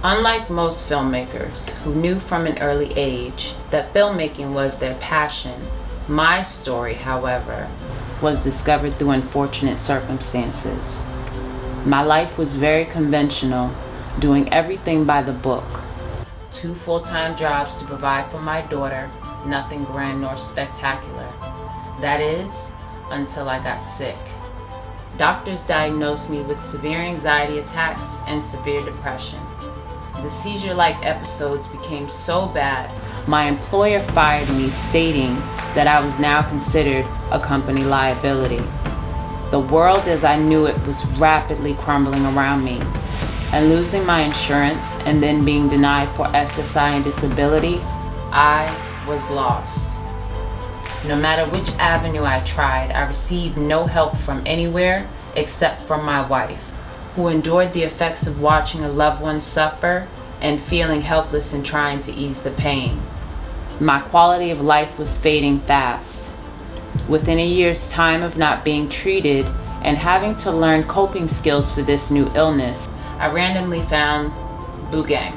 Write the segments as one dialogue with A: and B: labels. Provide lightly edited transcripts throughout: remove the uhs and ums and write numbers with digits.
A: Unlike most filmmakers who knew from an early age that filmmaking was their passion, my story, however, was discovered through unfortunate circumstances. My life was very conventional, doing everything by the book. 2 full-time jobs to provide for my daughter, nothing grand nor spectacular. That is, until I got sick. Doctors diagnosed me with severe anxiety attacks and severe depression. The seizure-like episodes became so bad, my employer fired me, stating that I was now considered a company liability. The world as I knew it was rapidly crumbling around me, and losing my insurance and then being denied for SSI and disability, I was lost. No matter which avenue I tried, I received no help from anywhere except from my wife, who endured the effects of watching a loved one suffer and feeling helpless in trying to ease the pain. My quality of life was fading fast. Within a year's time of not being treated and having to learn coping skills for this new illness, I randomly found Boogang.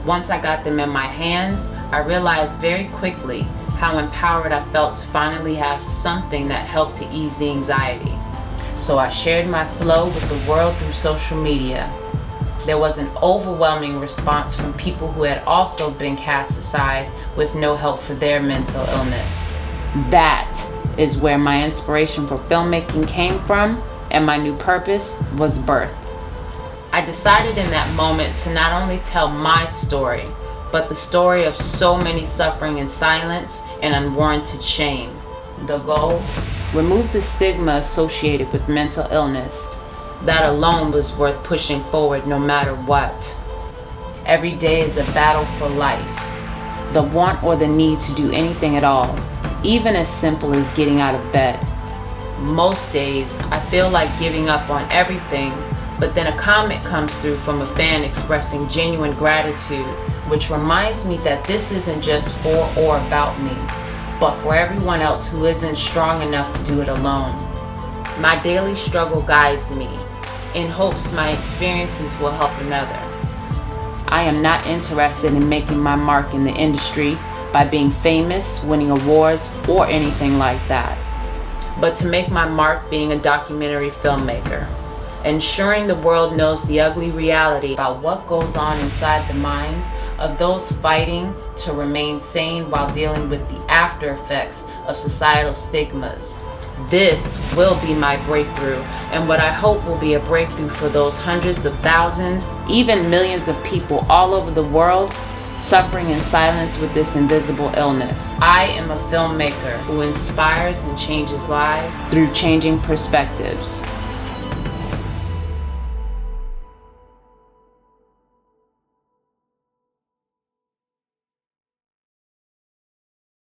A: Once I got them in my hands, I realized very quickly how empowered I felt to finally have something that helped to ease the anxiety. So I shared my flow with the world through social media. There was an overwhelming response from people who had also been cast aside with no help for their mental illness. That is where my inspiration for filmmaking came from, and my new purpose was birthed. I decided in that moment to not only tell my story, but the story of so many suffering in silence and unwarranted shame. The goal? Remove the stigma associated with mental illness. That alone was worth pushing forward no matter what. Every day is a battle for life. The want or the need to do anything at all, even as simple as getting out of bed. Most days, I feel like giving up on everything, but then a comment comes through from a fan expressing genuine gratitude, which reminds me that this isn't just for or about me, but for everyone else who isn't strong enough to do it alone. My daily struggle guides me, in hopes my experiences will help another. I am not interested in making my mark in the industry by being famous, winning awards, or anything like that, but to make my mark being a documentary filmmaker, ensuring the world knows the ugly reality about what goes on inside the minds of those fighting to remain sane while dealing with the after effects of societal stigmas. This will be my breakthrough, and what I hope will be a breakthrough for those hundreds of thousands, even millions of people all over the world suffering in silence with this invisible illness. I am a filmmaker who inspires and changes lives through changing perspectives.